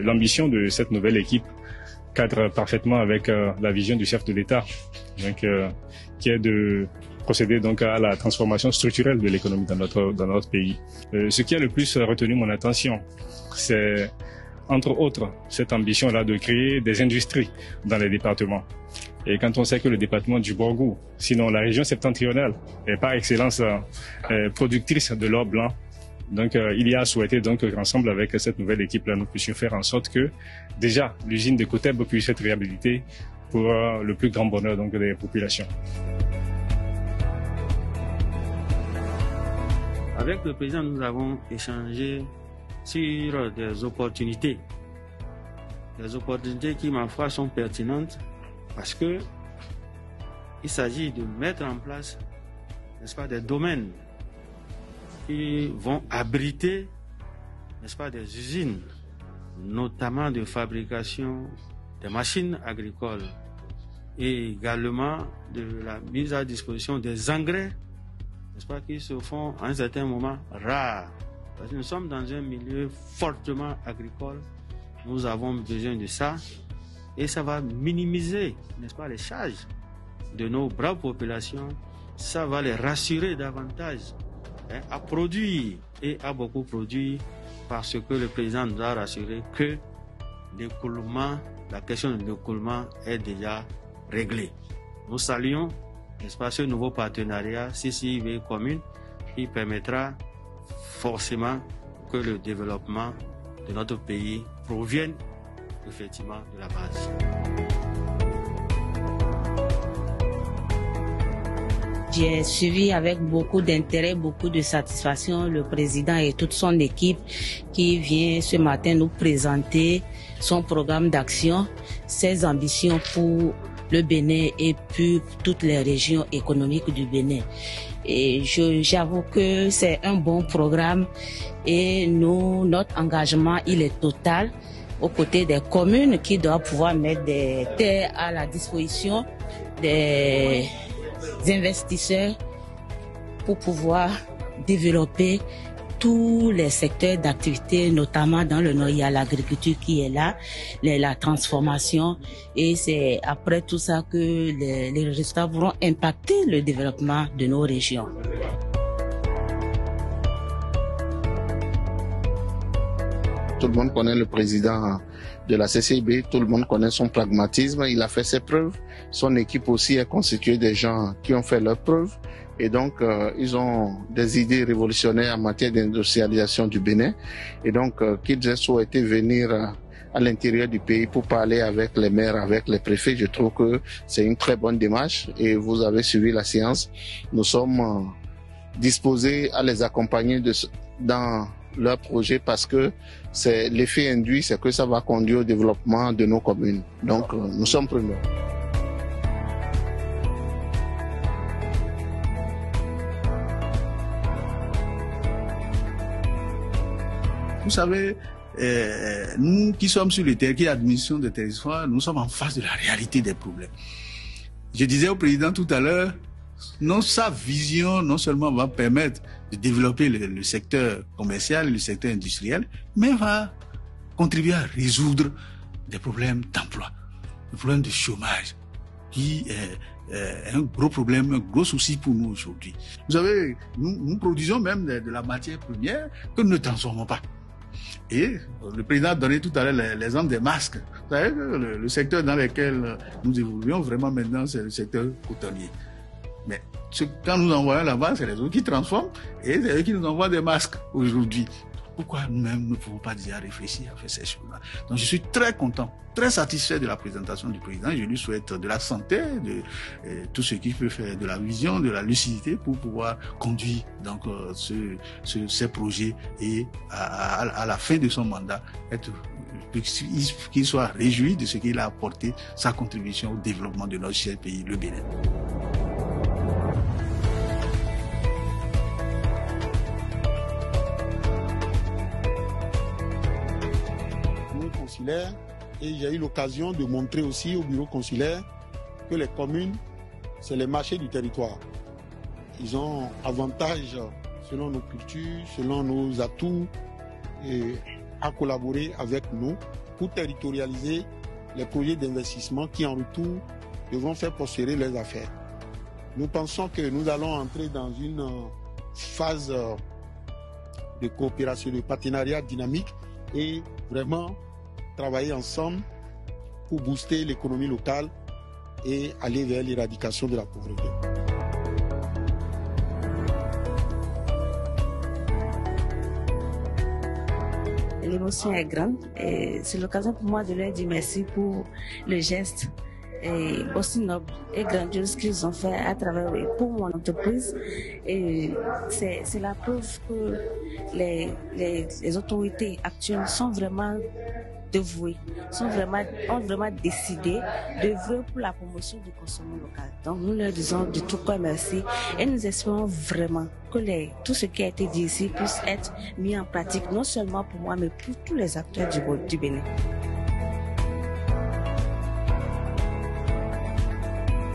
L'ambition de cette nouvelle équipe cadre parfaitement avec la vision du chef de l'État, donc qui est de procéder donc à la transformation structurelle de l'économie dans notre pays. Ce qui a le plus retenu mon attention, c'est entre autres cette ambition-là de créer des industries dans les départements. Et quand on sait que le département du Borgou, sinon la région septentrionale, est par excellence productrice de l'or blanc, donc il y a à souhaiter donc qu'ensemble avec cette nouvelle équipe-là, nous puissions faire en sorte que déjà l'usine de Koteb puisse être réhabilitée pour le plus grand bonheur donc des populations. Avec le président, nous avons échangé sur des opportunités qui, ma foi, sont pertinentes parce que il s'agit de mettre en place, n'est-ce pas, des domaines qui vont abriter, n'est-ce pas, des usines, notamment de fabrication des machines agricoles et également de la mise à disposition des engrais, n'est-ce pas, qui se font à un certain moment rares. Parce que nous sommes dans un milieu fortement agricole, nous avons besoin de ça et ça va minimiser, n'est-ce pas, les charges de nos braves populations, ça va les rassurer davantage à produire et à beaucoup produire parce que le président nous a rassuré que l'écoulement, la question de l'écoulement est déjà réglée. Nous saluons, n'est-ce pas, ce nouveau partenariat CCIV commune qui permettra forcément que le développement de notre pays provienne effectivement de la base. J'ai suivi avec beaucoup d'intérêt, beaucoup de satisfaction le président et toute son équipe qui vient ce matin nous présenter son programme d'action, ses ambitions pour le Bénin et pour toutes les régions économiques du Bénin. Et j'avoue que c'est un bon programme et notre engagement, il est total aux côtés des communes qui doivent pouvoir mettre des terres à la disposition des investisseurs pour pouvoir développer tous les secteurs d'activité, notamment dans le Nord. Il y a l'agriculture qui est là, la transformation, et c'est après tout ça que les résultats vont impacter le développement de nos régions. Tout le monde connaît le président de la CCIB, tout le monde connaît son pragmatisme, il a fait ses preuves. Son équipe aussi est constituée des gens qui ont fait leurs preuves. Et donc, ils ont des idées révolutionnaires en matière d'industrialisation du Bénin. Et donc, qu'ils aient souhaité venir à l'intérieur du pays pour parler avec les maires, avec les préfets, je trouve que c'est une très bonne démarche. Et vous avez suivi la séance. Nous sommes disposés à les accompagner dans leur projet parce que c'est l'effet induit, c'est que ça va conduire au développement de nos communes. Donc, nous sommes preneurs. Vous savez, nous qui sommes sur le terrain, qui administrons des territoires, nous sommes en face de la réalité des problèmes. Je disais au président tout à l'heure, sa vision non seulement va permettre de développer le secteur commercial, le secteur industriel, mais va contribuer à résoudre des problèmes d'emploi, des problèmes de chômage, qui est un gros problème, un gros souci pour nous aujourd'hui. Vous savez, nous produisons même de la matière première que nous ne transformons pas. Et le président a donné tout à l'heure l'exemple des masques. Vous savez que le secteur dans lequel nous évoluons vraiment maintenant, c'est le secteur cotonnier. Mais quand nous envoyons là-bas, c'est les autres qui transforment et c'est eux qui nous envoient des masques aujourd'hui. Pourquoi nous-mêmes ne pouvons pas déjà réfléchir à faire ces choses-là? Donc je suis très content, très satisfait de la présentation du président. Je lui souhaite de la santé, de tout ce qu'il peut faire, de la vision, de la lucidité pour pouvoir conduire donc ces projets et à la fin de son mandat qu'il soit réjoui de ce qu'il a apporté, sa contribution au développement de notre cher pays, le Bénin. Et j'ai eu l'occasion de montrer aussi au bureau consulaire que les communes, c'est les marchés du territoire. Ils ont avantage selon nos cultures, selon nos atouts. Et à collaborer avec nous pour territorialiser les projets d'investissement qui en retour devront faire prospérer leurs affaires. Nous pensons que nous allons entrer dans une phase de coopération, de partenariat dynamique et vraiment travailler ensemble pour booster l'économie locale et aller vers l'éradication de la pauvreté. L'émotion est grande et c'est l'occasion pour moi de leur dire merci pour le geste aussi noble et grandiose qu'ils ont fait à travers pour mon entreprise. Et c'est la preuve que les autorités actuelles sont vraiment dévouées, ont vraiment décidé d'œuvrer pour la promotion du consommation local. Donc nous leur disons de tout cœur merci et nous espérons vraiment que tout ce qui a été dit ici puisse être mis en pratique, non seulement pour moi mais pour tous les acteurs du Bénin.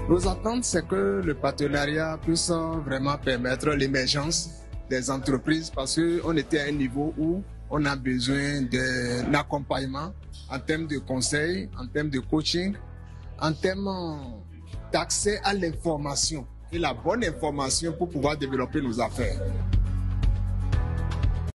Nos attentes, c'est que le partenariat puisse vraiment permettre l'émergence des entreprises parce qu'on était à un niveau où on a besoin d'un accompagnement en termes de conseil, en termes de coaching, en termes d'accès à l'information et la bonne information pour pouvoir développer nos affaires.